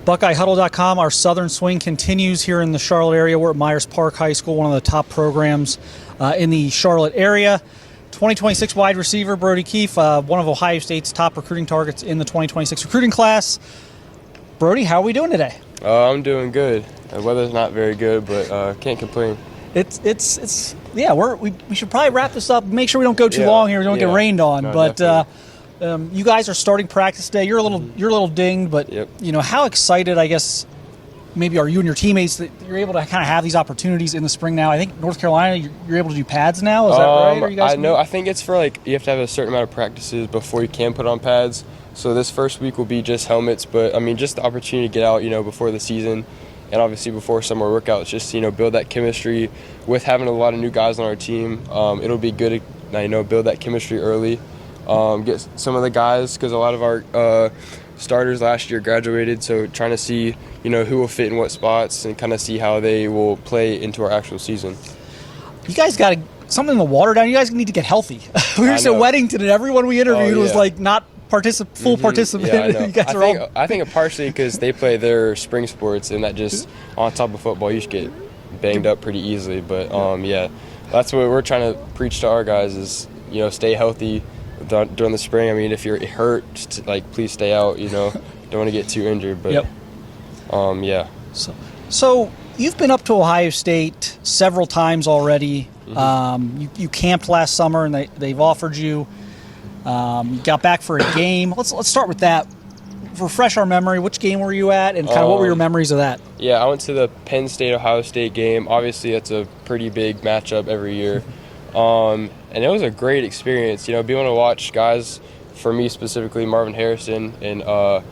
BuckeyeHuddle.com. Our Southern Swing continues here in the Charlotte area. We're at Myers Park High School, one of the top programs in the Charlotte area. 2026 wide receiver Brody Keefe, one of Ohio State's top recruiting targets in the 2026 recruiting class. Brody, how are we doing today? I'm doing good. The weather's not very good, but can't complain. It's we should probably wrap this up. Make sure we don't go too long here. We don't get rained on. No, but you guys are starting practice today. You're a little dinged, but Yep. How excited, I guess, maybe are you and your teammates that you're able to kind of have these opportunities in the spring now? I think North Carolina, you're able to do pads now. Is that right? Are you guys I think it's for you have to have a certain amount of practices before you can put on pads. So this first week will be just helmets, but just the opportunity to get out, before the season, and obviously before summer workouts, just build that chemistry with having a lot of new guys on our team. It'll be good to build that chemistry early, get some of the guys, because a lot of our starters last year graduated, so trying to see who will fit in what spots and kind of see how they will play into our actual season. You guys got something in the water down. You guys need to get healthy. We were just at Weddington, and everyone we interviewed was not full participant. Yeah, I know. You guys I think partially because they play their spring sports, and that just on top of football, you should get banged up pretty easily. But that's what we're trying to preach to our guys is stay healthy during the spring. If you're hurt, please stay out. Don't want to get too injured. But So you've been up to Ohio State several times already. You camped last summer, and they've offered you. You got back for a game. Let's start with that. Refresh our memory. Which game were you at, and kind of what were your memories of that? Yeah, I went to the Penn State-Ohio State game. Obviously, it's a pretty big matchup every year. And it was a great experience. Being able to watch guys, for me specifically, Marvin Harrison and I'm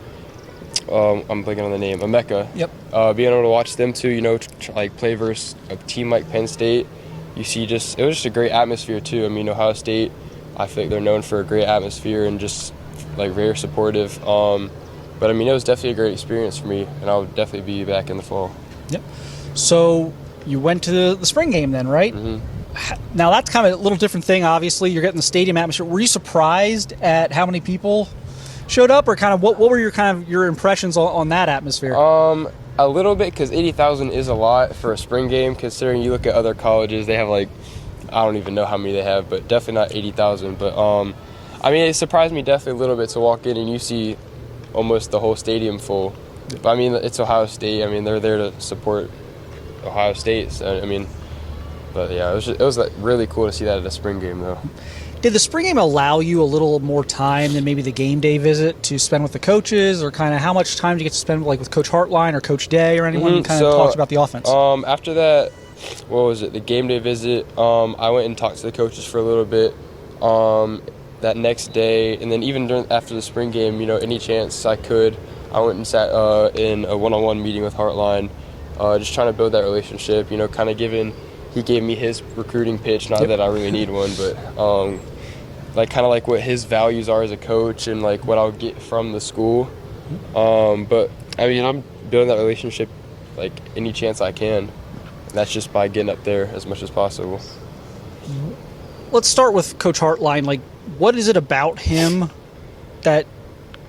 blanking on the name, Emeka. Yep. Being able to watch them too, play versus a team like Penn State, it was just a great atmosphere too. Ohio State, I feel like they're known for a great atmosphere and just very supportive. But it was definitely a great experience for me, and I'll definitely be back in the fall. Yep. So you went to the spring game then, right? Mm-hmm. Now that's kind of a little different thing. Obviously, you're getting the stadium atmosphere. Were you surprised at how many people showed up, or kind of what were your impressions on that atmosphere? A little bit, because 80,000 is a lot for a spring game. Considering you look at other colleges, they have I don't even know how many they have, but definitely not 80,000. But it surprised me definitely a little bit to walk in and you see almost the whole stadium full. But it's Ohio State. They're there to support Ohio State. So, but yeah, it was really cool to see that at a spring game though. Did the spring game allow you a little more time than maybe the game day visit to spend with the coaches, or kind of how much time do you get to spend with Coach Hartline or Coach Day or anyone kind of talks about the offense? After that, what was it? The game day visit. I went and talked to the coaches for a little bit. That next day, and then even after the spring game, any chance I could, I went and sat in a one-on-one meeting with Hartline, just trying to build that relationship. Kind of he gave me his recruiting pitch. Not that I really need one, but what his values are as a coach and what I'll get from the school. But I'm building that relationship any chance I can. And that's just by getting up there as much as possible. Let's start with Coach Hartline. What is it about him that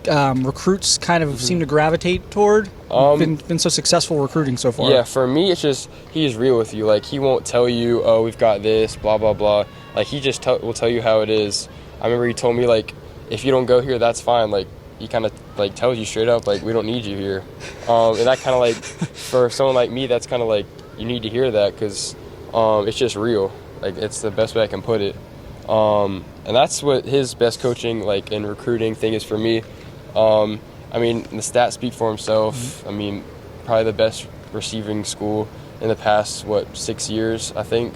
recruits kind of seem to gravitate toward? Been so successful recruiting so far. Yeah, for me, it's just he's real with you. He won't tell you, oh, we've got this, blah, blah, blah. He just will tell you how it is. I remember he told me, if you don't go here, that's fine. He kind of, tells you straight up, we don't need you here. And that kind of, for someone like me, that's kind of, you need to hear that because it's just real. It's the best way I can put it. And that's what his best coaching, in recruiting thing is for me. The stats speak for himself. Probably the best receiving school in the past, 6 years, I think.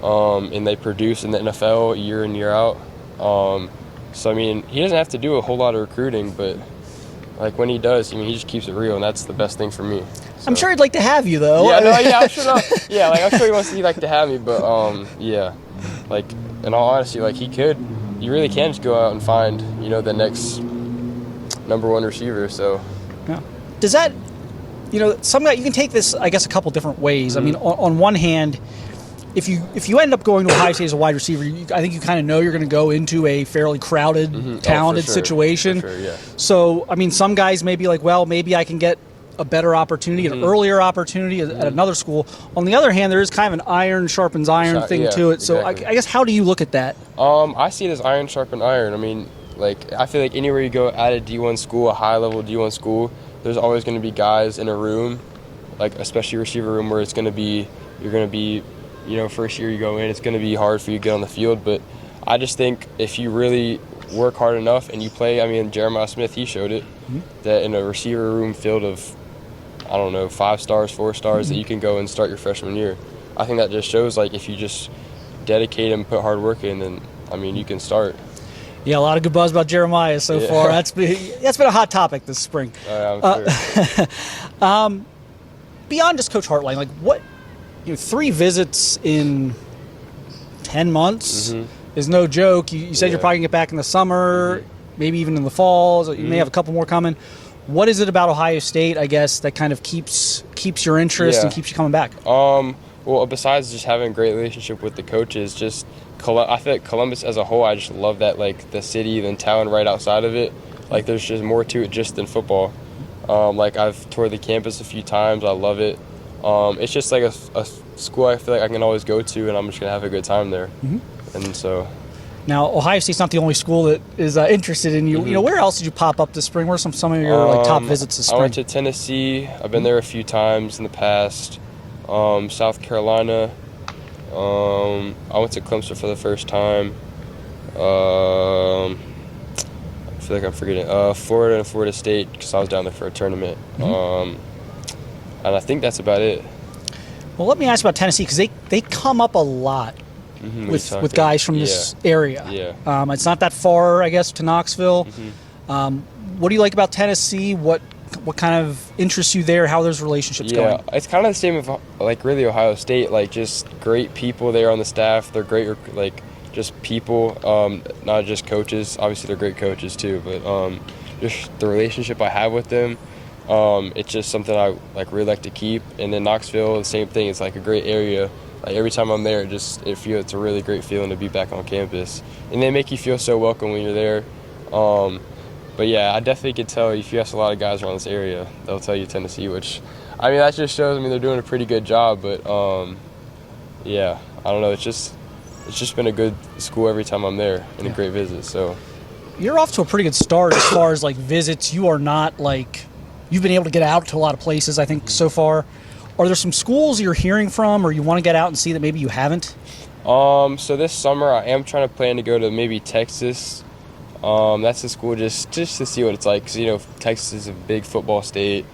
And they produce in the NFL year in, year out. So, he doesn't have to do a whole lot of recruiting, but, when he does, he just keeps it real, and that's the best thing for me. So. I'm sure he'd like to have you, though. I'm sure not. Yeah, I'm sure he'd like to have me, but, in all honesty, you really can just go out and find, the next number one receiver, so. Yeah. Does that, some guy, you can take this, I guess, a couple different ways. On one hand, if you end up going to Ohio State as a wide receiver, I think you kind of know you're going to go into a fairly crowded, talented situation. For sure, yeah. So, some guys may be maybe I can get a better opportunity, an earlier opportunity at another school. On the other hand, there is kind of an iron sharpens iron thing to it. So exactly. I guess, how do you look at that? I see it as iron sharpen iron. I mean, like, I feel like anywhere you go at a D1 school, a high-level D1 school, there's always going to be guys in a room, like especially receiver room, where you're going to be, first year you go in, it's going to be hard for you to get on the field. But I just think if you really work hard enough and you play, I mean, Jeremiah Smith, he showed it, that in a receiver room filled of, 5 stars, 4 stars, that you can go and start your freshman year. I think that just shows, like, if you just dedicate and put hard work in, then, I mean, you can start. Yeah, a lot of good buzz about Jeremiah so far. That's been a hot topic this spring. I'm sure. Beyond just Coach Hartline, like, what, 3 visits in 10 months is no joke. You said you're probably going to get back in the summer, maybe even in the fall. So you may have a couple more coming. What is it about Ohio State, I guess, that kind of keeps your interest and keeps you coming back? Well, besides just having a great relationship with the coaches, just I feel like Columbus as a whole, I just love that, like, the city and town right outside of it. Like, there's just more to it just than football. Like, I've toured the campus a few times. I love it. It's just like a school I feel like I can always go to, and I'm just going to have a good time there. And so... Now, Ohio State's not the only school that is interested in you. Where else did you pop up this spring? Where are some of your top visits this spring? I went to Tennessee. I've been there a few times in the past. South Carolina. I went to Clemson for the first time. I feel like I'm forgetting. Florida and Florida State, because I was down there for a tournament. And I think that's about it. Well, let me ask about Tennessee, because they come up a lot. With guys from this area. It's not that far, I guess, to Knoxville. What do you like about Tennessee? What kind of interests you there? How are those relationships going? Yeah, it's kind of the same with, like, really Ohio State. Like, just great people there on the staff. They're great, like, just people, not just coaches. Obviously, they're great coaches too, but just the relationship I have with them, it's just something I, like, really like to keep. And then Knoxville, the same thing. It's like a great area. Like, every time I'm there, it's a really great feeling to be back on campus, and they make you feel so welcome when you're there. But yeah, I definitely could tell if you ask a lot of guys around this area, they'll tell you Tennessee, which, I mean, that just shows. I mean, they're doing a pretty good job. But yeah, I don't know. It's just been a good school every time I'm there, and a great visit. So you're off to a pretty good start as far as, like, visits. You are not, like, you've been able to get out to a lot of places, I think, so far. Are there some schools you're hearing from, or you want to get out and see that maybe you haven't? So this summer I am trying to plan to go to maybe Texas. That's the school just to see what it's like, because, Texas is a big football state,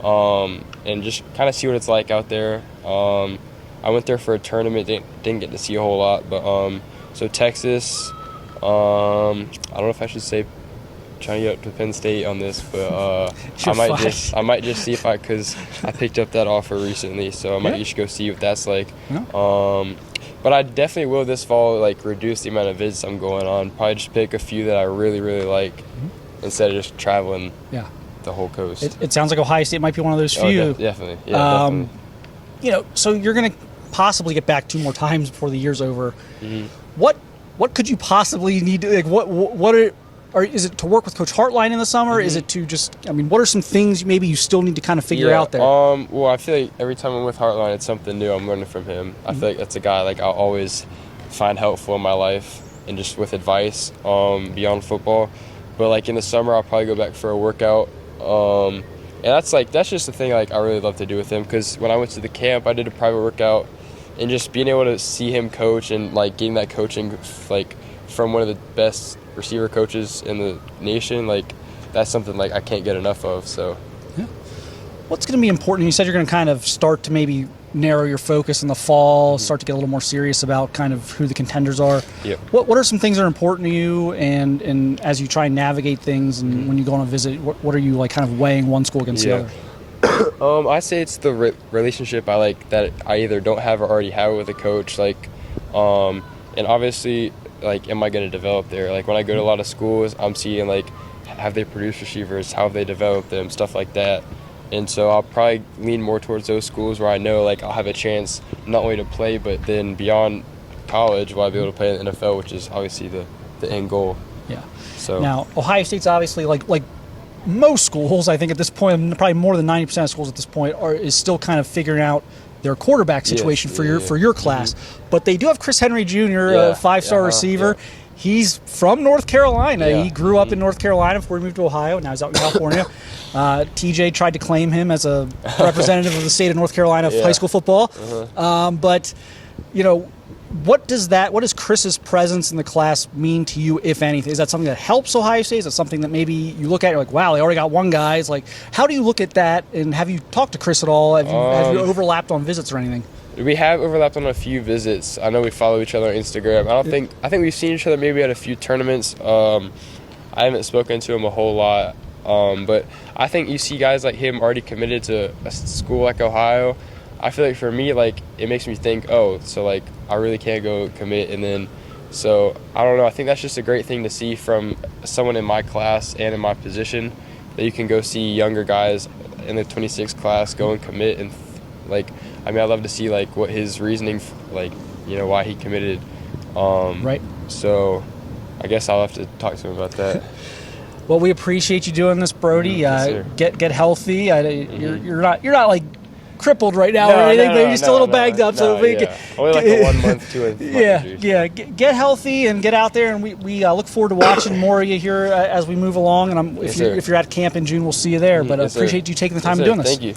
and just kind of see what it's like out there. I went there for a tournament, didn't get to see a whole lot, but so Texas. I don't know if I should say trying to get up to Penn State on this, but I might just see if because I picked up that offer recently, so I might just go see what that's like. But I definitely will this fall, like, reduce the amount of visits I'm going on. Probably just pick a few that I really, really like, instead of just traveling the whole coast. It sounds like Ohio State might be one of those few. Definitely. Yeah, definitely. So you're going to possibly get back 2 more times before the year's over. What could you possibly need to, like, or is it to work with Coach Hartline in the summer? Is it to just, I mean, what are some things maybe you still need to kind of figure out there? Well, I feel like every time I'm with Hartline, it's something new I'm learning from him. I feel like that's a guy, like, I'll always find helpful in my life and just with advice beyond football. But, like, in the summer, I'll probably go back for a workout. And that's just the thing, like, I really love to do with him, because when I went to the camp, I did a private workout, and just being able to see him coach and, like, getting that coaching, like, from one of the best receiver coaches in the nation, like, that's something, like, I can't get enough of. So what's going to be important? You said you're going to kind of start to maybe narrow your focus in the fall, start to get a little more serious about kind of who the contenders are. What are some things that are important to you, and as you try and navigate things, and when you go on a visit, what are you, like, kind of weighing one school against the other? I say it's the relationship I like that I either don't have or already have with a coach, like, and obviously, like, am I going to develop there? Like, when I go to a lot of schools, I'm seeing, like, have they produced receivers? How have they developed them? Stuff like that. And so I'll probably lean more towards those schools where I know, like, I'll have a chance not only to play, but then beyond college, will I be able to play in the NFL, which is obviously the end goal. Yeah. So now, Ohio State's obviously, like most schools, I think at this point, probably more than 90% of schools at this point, is still kind of figuring out their quarterback situation for your class. But they do have Chris Henry Jr., a 5-star receiver. Yeah. He's from North Carolina. Yeah. He grew up in North Carolina before he moved to Ohio. Now he's out in California. TJ tried to claim him as a representative of the state of North Carolina of high school football. But, you know, what does Chris's presence in the class mean to you, if anything? Is that something that helps Ohio State? Is it something that maybe you look at and you're like, wow, they already got one guy? It's like, how do you look at that? And have you talked to Chris at all? Have you overlapped on visits or anything? We have overlapped on a few visits. I know we follow each other on Instagram. I think we've seen each other maybe at a few tournaments. I haven't spoken to him a whole lot. But I think you see guys like him already committed to a school like Ohio. I feel like for me, like, it makes me think, oh, so, like, I really can't go commit. And then, so, I don't know. I think that's just a great thing to see from someone in my class and in my position, that you can go see younger guys in the 26 class go and commit. And, like, I mean, I love to see, like, what his reasoning, like, you know, why he committed. Right. So, I guess I'll have to talk to him about that. Well, we appreciate you doing this, Brody. Yes, get healthy. You're not like crippled right now or anything, but you're still a little bagged up. Only like a 1 month to a month. Get healthy and get out there, and we look forward to watching more of you here as we move along. And if you're at camp in June, we'll see you there. But I appreciate you taking the time and doing this. Thank you.